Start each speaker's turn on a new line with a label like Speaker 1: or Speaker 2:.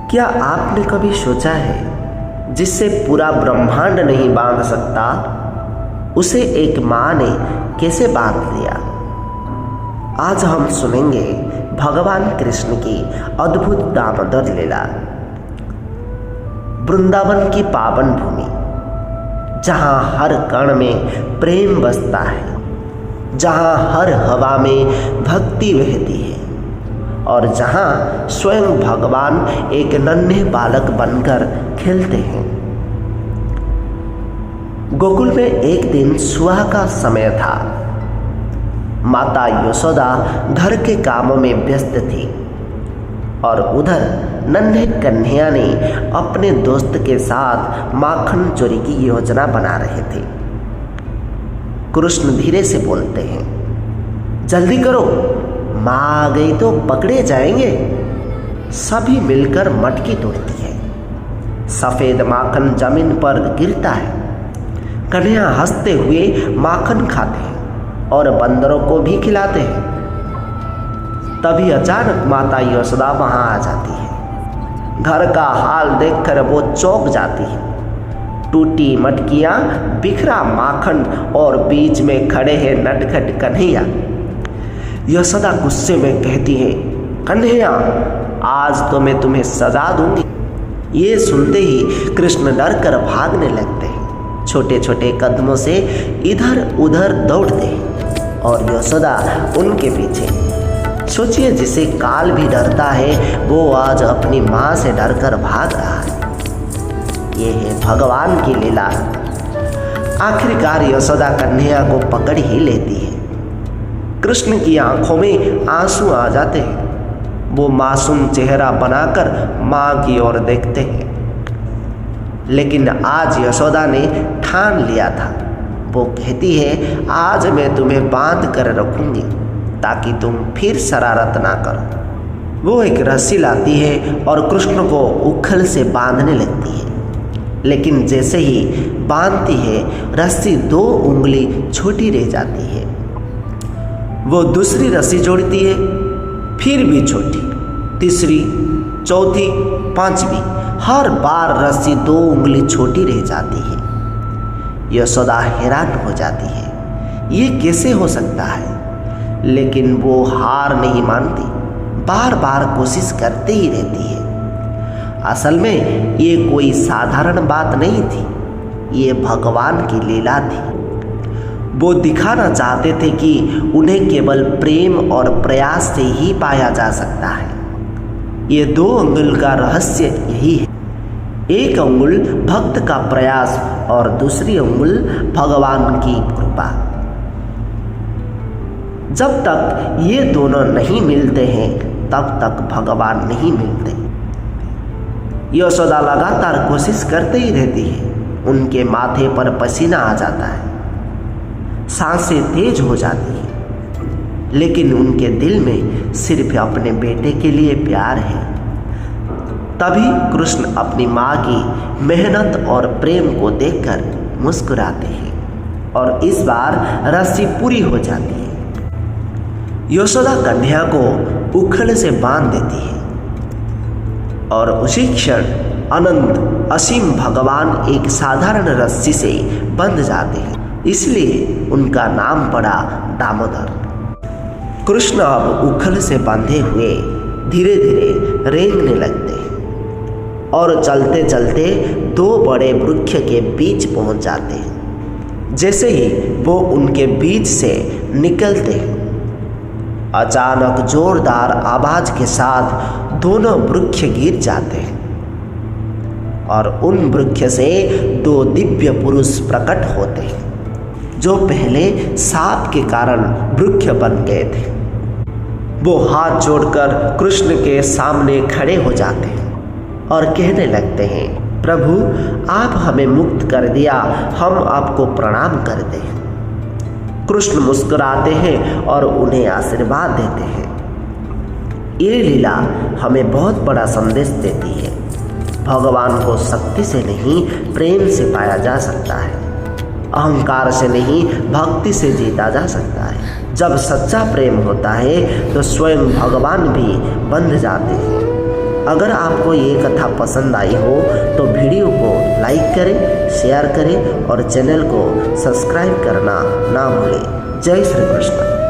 Speaker 1: क्या आपने कभी सोचा है जिससे पूरा ब्रह्मांड नहीं बांध सकता, उसे एक माँ ने कैसे बांध लिया? आज हम सुनेंगे भगवान कृष्ण की अद्भुत दामोदर लीला। वृंदावन की पावन भूमि, जहाँ हर कण में प्रेम बसता है, जहाँ हर हवा में भक्ति बहती है और जहाँ स्वयं भगवान एक नन्हे बालक बनकर खेलते हैं। गोकुल में एक दिन सुबह का समय था। माता यशोदा घर के कामों में व्यस्त थी और उधर नन्हे कन्हैया ने अपने दोस्त के साथ माखन चोरी की योजना बना रहे थे। कृष्ण धीरे से बोलते हैं, जल्दी करो, माँ आ गई तो पकड़े जाएंगे। सभी मिलकर मटकी तोड़ती है। सफेद माखन जमीन पर गिरता है। कन्हैया हंसते हुए माखन खाते हैं और बंदरों को भी खिलाते हैं। तभी अचानक माता यशोदा वहां आ जाती है। घर का हाल देखकर वो चौंक जाती है। टूटी मटकियां, बिखरा माखन और बीच में खड़े हैं नटखट कन्हैया। यशोदा गुस्से में कहती है, कन्हैया, आज तो मैं तुम्हें सजा दूंगी। ये सुनते ही कृष्ण डर कर भागने लगते हैं। छोटे छोटे कदमों से इधर उधर दौड़ते हैं और यशोदा उनके पीछे। सोचिए, जिसे काल भी डरता है वो आज अपनी माँ से डरकर भाग रहा है। ये है भगवान की लीला। आखिरकार यशोदा कन्हैया को पकड़ ही लेती है। कृष्ण की आंखों में आंसू आ जाते हैं। वो मासूम चेहरा बनाकर माँ की ओर देखते हैं। लेकिन आज यशोदा ने ठान लिया था। वो कहती है, आज मैं तुम्हें बांध कर रखूंगी ताकि तुम फिर शरारत ना करो। वो एक रस्सी लाती है और कृष्ण को उखल से बांधने लगती है। लेकिन जैसे ही बांधती है, रस्सी 2 उंगली छोटी रह जाती है। वो दूसरी रस्सी जोड़ती है, फिर भी छोटी, तीसरी, चौथी, 5वीं, हर बार रस्सी 2 उंगली छोटी रह जाती है। यशोदा हैरान हो जाती है, ये कैसे हो सकता है? लेकिन वो हार नहीं मानती, बार बार कोशिश करते ही रहती है। असल में ये कोई साधारण बात नहीं थी, ये भगवान की लीला थी। वो दिखाना चाहते थे कि उन्हें केवल प्रेम और प्रयास से ही पाया जा सकता है। ये 2 अंगुल का रहस्य यही है। एक अंगुल भक्त का प्रयास और दूसरी अंगुल भगवान की कृपा। जब तक ये दोनों नहीं मिलते हैं, तब तक भगवान नहीं मिलते। यशोदा लगातार कोशिश करते ही रहती है। उनके माथे पर पसीना आ जाता है, सांसें तेज हो जाती हैं, लेकिन उनके दिल में सिर्फ अपने बेटे के लिए प्यार है। तभी कृष्ण अपनी माँ की मेहनत और प्रेम को देखकर मुस्कुराते हैं और इस बार रस्सी पूरी हो जाती है। यशोदा कन्हैया को उखल से बांध देती है और उसी क्षण अनंत असीम भगवान एक साधारण रस्सी से बंध जाते हैं। इसलिए उनका नाम पड़ा दामोदर। कृष्ण अब उखल से बांधे हुए धीरे धीरे रेंगने लगते हैं और चलते चलते 2 बड़े वृक्ष के बीच पहुंच जाते हैं। जैसे ही वो उनके बीच से निकलते हैं, अचानक जोरदार आवाज के साथ दोनों वृक्ष गिर जाते हैं और उन वृक्ष से 2 दिव्य पुरुष प्रकट होते हैं, जो पहले साप के कारण वृक्ष बन गए थे। वो हाथ जोड़कर कृष्ण के सामने खड़े हो जाते हैं और कहने लगते हैं, प्रभु, आप हमें मुक्त कर दिया, हम आपको प्रणाम करते हैं। कृष्ण मुस्कुराते हैं और उन्हें आशीर्वाद देते हैं। ये लीला हमें बहुत बड़ा संदेश देती है। भगवान को शक्ति से नहीं, प्रेम से पाया जा सकता है। अहंकार से नहीं, भक्ति से जीता जा सकता है। जब सच्चा प्रेम होता है तो स्वयं भगवान भी बंध जाते हैं। अगर आपको ये कथा पसंद आई हो तो वीडियो को लाइक करें, शेयर करें और चैनल को सब्सक्राइब करना ना भूलें। जय श्री कृष्ण।